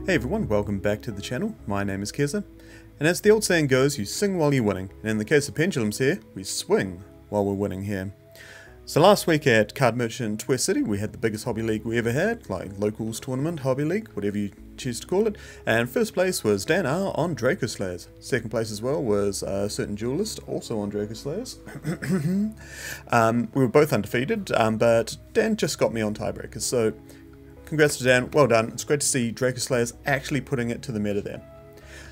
Hey everyone, welcome back to the channel. My name is Keza, and as the old saying goes, you sing while you're winning, and in the case of pendulums here, we swing while we're winning here. So last week at Card Merchant West City, we had the biggest hobby league we ever had, like locals tournament, hobby league, whatever you choose to call it, and first place was Dan R on Dracoslayers. Second place as well was a certain duelist, also on Dracoslayers. We were both undefeated, but Dan just got me on tiebreakers, so congrats to Dan, well done. It's great to see Dracoslayers actually putting it to the meta there.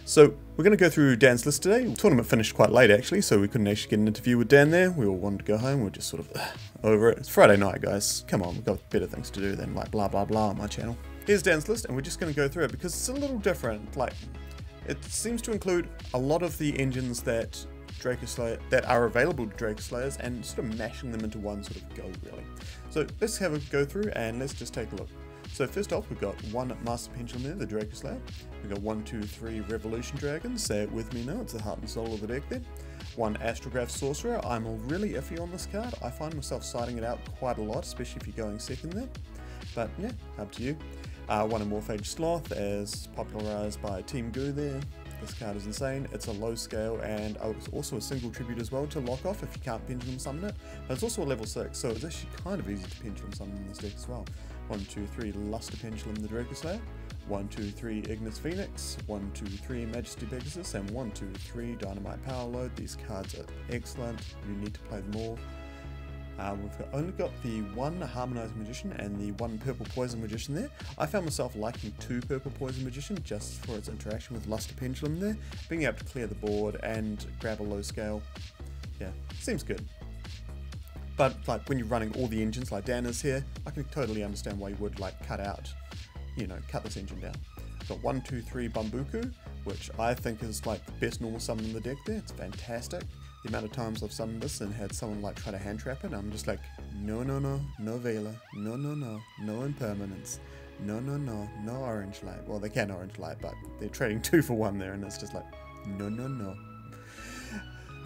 So we're going to go through Dan's list today. The tournament finished quite late actually, so we couldn't actually get an interview with Dan there. We all wanted to go home, we're just sort of over it. It's Friday night, guys. Come on, we've got better things to do than like blah blah blah on my channel. Here's Dan's list, and we're just going to go through it because it's a little different. Like, it seems to include a lot of the engines that that are available to Dracoslayers and sort of mashing them into one sort of go, really. So let's have a go through and let's just take a look. So first off, we've got one Master Pendulum there, the Dracoslayer. We've got 1, 2, 3 Revolution Dragons. Say it with me now, it's the heart and soul of the deck there. One Astrograph Sorcerer. I'm really iffy on this card. I find myself siding it out quite a lot, especially if you're going second there. But yeah, up to you. One Amorphage Sloth, as popularized by Team Goo there. This card is insane. It's a low scale and it's also a single tribute as well to lock off if you can't pendulum summon it. But it's also a level 6, so it's actually kind of easy to pendulum summon in this deck as well. 1, 2, 3 Luster Pendulum, the Dracoslayer. 1, 2, 3 Ignis Phoenix. 1, 2, 3 Majesty Pegasus, and 1, 2, 3 Dynamite Power Load. These cards are excellent. You need to play them all. We've only got the one Harmonized Magician and the one Purple Poison Magician there. I found myself liking 2 Purple Poison Magician just for its interaction with Luster Pendulum there. Being able to clear the board and grab a low scale. Yeah, seems good. But like when you're running all the engines like Dan is here, I can totally understand why you would like cut this engine down. I've got 1, 2, 3 Bambuku, which I think is like the best normal summon in the deck there. It's fantastic. The amount of times I've summoned this and had someone like try to hand trap it, I'm just like, no, no, no, no Veiler, no, no, no, no Impermanence, no, no, no, no Orange Light. Well, they can Orange Light, but they're trading 2 for 1 there, and it's just like, no, no, no.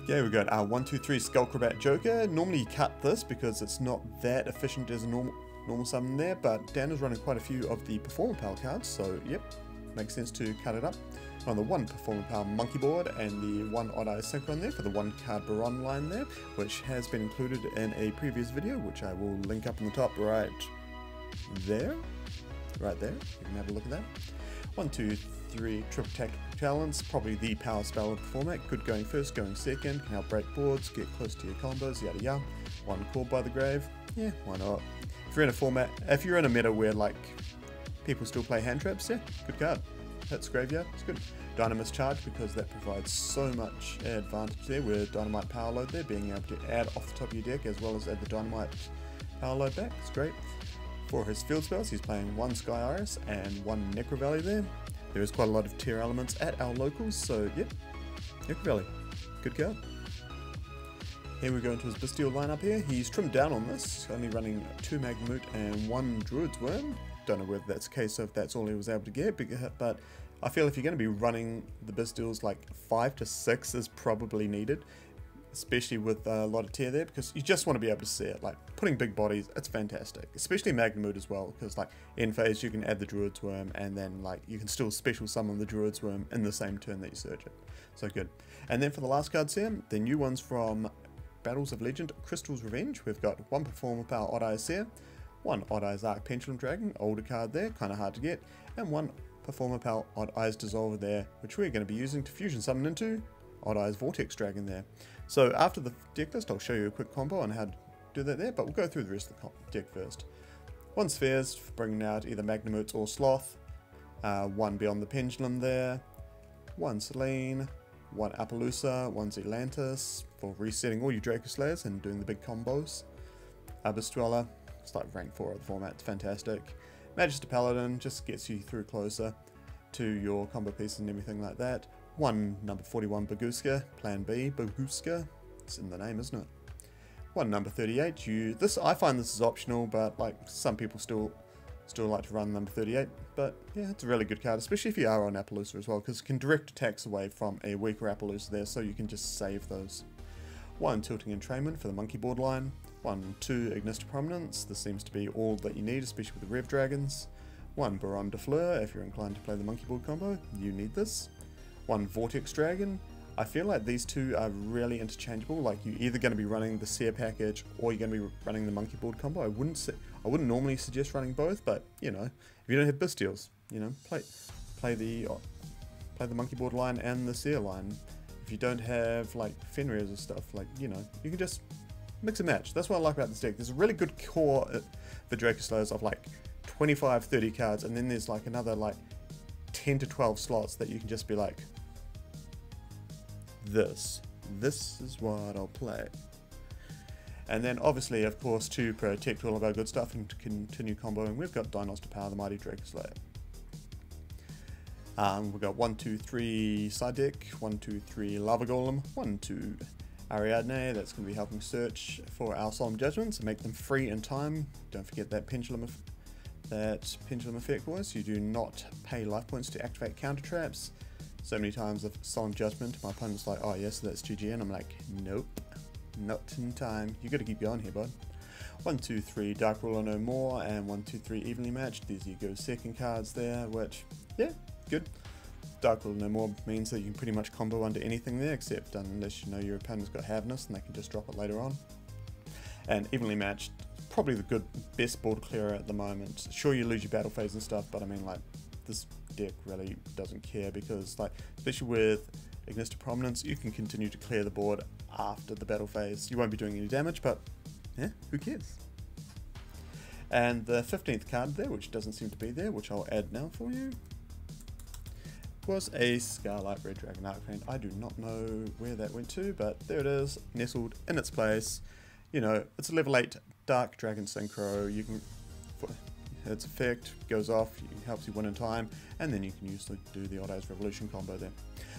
Yeah, we got 1, 2, 3 Skullcrabat Joker. Normally you cut this because it's not that efficient as a normal summon there, but Dan is running quite a few of the Performer Power cards, so yep, makes sense to cut it up. On the 1 Performer Power Monkey Board and the 1 Odd Eye Synchron there for the 1 card Baron line there, which has been included in a previous video, which I will link up in the top right there. Right there, you can have a look at that. 1, 2, 3 Triple Tactical Talents, probably the power spell of the format. Good going first, going second, can help break boards, get close to your combos, yada yada. 1 Called by the Grave, yeah, why not? If you're in a meta where like people still play hand traps, yeah, good card. Hits Graveyard, it's good. Dynamis Charge, because that provides so much advantage there with Dynamite Power Load there, being able to add off the top of your deck as well as add the Dynamite Power Load back, it's great. For his field spells, he's playing 1 Sky Iris and 1 Necro Valley there. There is quite a lot of tier elements at our locals, so yep, Necro Valley, good card. Here we go into his Bestial lineup here. He's trimmed down on this, only running 2 Magmoot and 1 Druid's Worm. Don't know whether that's a case of that's all he was able to get, but I feel if you're going to be running the Bestials, like 5 to 6 is probably needed, especially with a lot of tier there, because you just want to be able to see it. Like putting big bodies, it's fantastic, especially Magmoot as well, because like end phase you can add the Druid's Worm and then like you can still special summon the Druid's Worm in the same turn that you search it. So good. And then for the last cards here, the new ones from Battles of Legend, Crystal's Revenge. We've got 1 Performer Power Odd Eye Seer, 1 Odd Eyes Arc Pendulum Dragon, older card there, kind of hard to get, and 1 Performer Power Odd Eyes Dissolver there, which we're going to be using to fusion summon into Odd Eyes Vortex Dragon there. So after the deck list, I'll show you a quick combo on how to do that there, but we'll go through the rest of the deck first. 1 Spheres, bringing out either Magnamoots or Sloth, 1 Beyond the Pendulum there, 1 Selene, 1 Appaloosa, 1 Zealantis for resetting all your Dracoslayers and doing the big combos. Abyss Dweller, it's like rank 4 of the format, it's fantastic. Magister Paladin just gets you through closer to your combo pieces and everything like that. 1 number 41 Baguska, Plan B, Baguska, it's in the name, isn't it? 1 number 38, I find this is optional, but like some people still like to run number 38, but yeah, it's a really good card, especially if you are on Appaloosa as well, because it can direct attacks away from a weaker Appaloosa there, so you can just save those. 1 Tilting Entrainment for the Monkey Board line, 1, 2 Ignis to Prominence, this seems to be all that you need, especially with the Rev Dragons, 1 Baron de Fleur if you're inclined to play the monkey board combo, you need this. 1 Vortex Dragon. I feel like these two are really interchangeable, like you're either going to be running the Seer package or you're going to be running the monkey board combo. I wouldn't normally suggest running both, but you know, if you don't have Bystials, you know, play the monkey board line and the Seer line. If you don't have like Fenrir's or stuff, like, you know, you can just mix and match. That's what I like about this deck. There's a really good core for Dracoslayers of like 25, 30 cards, and then there's like another like 10 to 12 slots that you can just be like, this is what I'll play. And then obviously, of course, to protect all of our good stuff and to continue comboing, we've got Dinos to power the mighty Dracoslayer. We've got 1, 2, 3 side deck, 1, 2, 3 Lava Golem, 1, 2 Ariadne. That's going to be helping search for our Solemn Judgments and make them free in time. Don't forget that pendulum effect was. You do not pay life points to activate counter traps. So many times of Solemn Judgment, my opponent's like, oh yes, that's GG, and I'm like, nope, not in time. You got to keep going here, bud. 1, 2, 3 Dark Ruler No More, and 1, 2, 3 Evenly Matched. These are your second cards there, which, yeah, good. Dark Ruler No More means that you can pretty much combo under anything there, except unless you know your opponent's got Havness and they can just drop it later on. And Evenly Matched, probably the best board clearer at the moment. Sure, you lose your battle phase and stuff, but I mean, like, this deck really doesn't care because, like, especially with Ignis to Prominence, you can continue to clear the board after the battle phase. You won't be doing any damage, but yeah, who cares? And the 15th card there, which doesn't seem to be there, which I'll add now for you, was a Scarlet Red Dragon Arcane. I do not know where that went to, but there it is, nestled in its place. You know, it's a level 8 Dark Dragon Synchro. You can, its effect goes off, it helps you win in time, and then you can use to do the Odd Eyes Revolution combo there.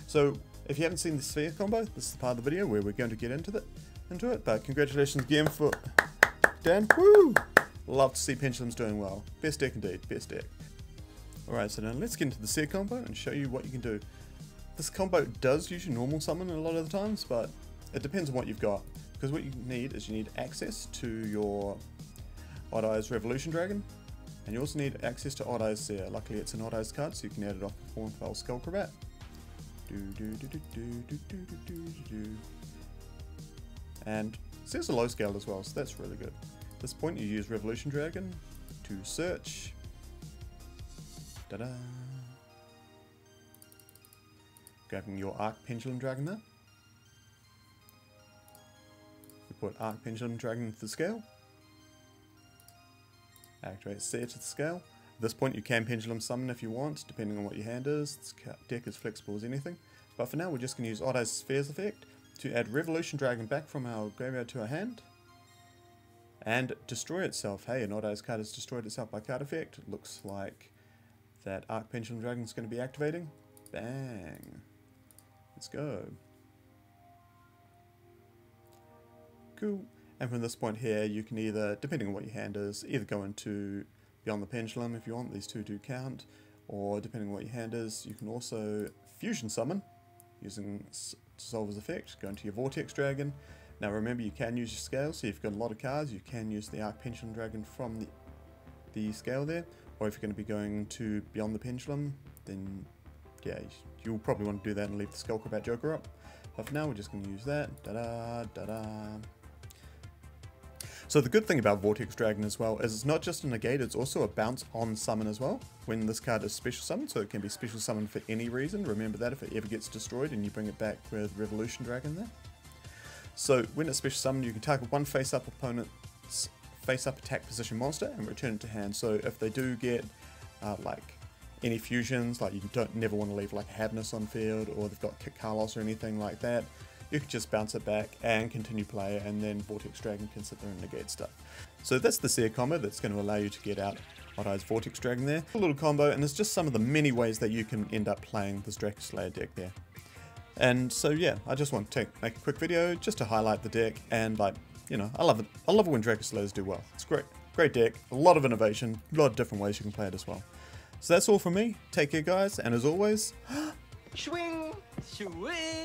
So if you haven't seen the Sphere combo, this is the part of the video where we're going to get into it. But congratulations again for Dan. Woo! Love to see Pendulums doing well. Best deck indeed, best deck. Alright, so now let's get into the Seer combo and show you what you can do. This combo does use your normal summon a lot of the times, but it depends on what you've got. Because what you need is you need access to your Odd Eyes Revolution Dragon, and you also need access to Odd Eyes Seer. Luckily it's an Odd Eyes card, so you can add it off Perform Fell Skullcrabat. And Seer's a low scale as well, so that's really good. At this point you use Revolution Dragon to search. Ta-da! Grabbing your Arc Pendulum Dragon there. You put Arc Pendulum Dragon into the scale. Activate Seer to the scale. At this point you can Pendulum Summon if you want, depending on what your hand is. This deck is flexible as anything. But for now we're just going to use Odd Eyes Spheres effect to add Revolution Dragon back from our graveyard to our hand. And destroy itself. Hey, an Odd Eyes card has destroyed itself by card effect. It looks like that Arc Pendulum Dragon is going to be activating. Bang. Let's go. Cool. And from this point here, you can either, depending on what your hand is, either go into Beyond the Pendulum if you want, these two do count, or depending on what your hand is, you can also Fusion Summon using Dissolver's effect, go into your Vortex Dragon. Now remember, you can use your scale, so if you've got a lot of cards, you can use the Arc Pendulum Dragon from the scale there, or if you're going to be going to Beyond the Pendulum, then yeah, you'll probably want to do that and leave the Skullcrabat Joker up. But for now, we're just going to use that. Da-da, da-da. So the good thing about Vortex Dragon as well is it's not just a negate, it's also a bounce on summon as well when this card is special summoned, so it can be special summoned for any reason. Remember that if it ever gets destroyed and you bring it back with Revolution Dragon there. So when it's special summoned, you can target one face-up opponent's face-up attack position monster and return it to hand. So if they do get like any fusions, like you never want to leave like Havness on field, or they've got Kit Carlos or anything like that, you can just bounce it back and continue play, and then Vortex Dragon can sit there and negate stuff. So that's the Seer combo that's going to allow you to get out Odd Eyes Vortex Dragon there. A little combo, and it's just some of the many ways that you can end up playing this Dracoslayer deck there. And so yeah, I just want to make a quick video just to highlight the deck, and like, you know, I love it. I love it when Dracoslayers do well. It's great. Great deck, a lot of innovation, a lot of different ways you can play it as well. So that's all from me. Take care guys, and as always, swing, swing.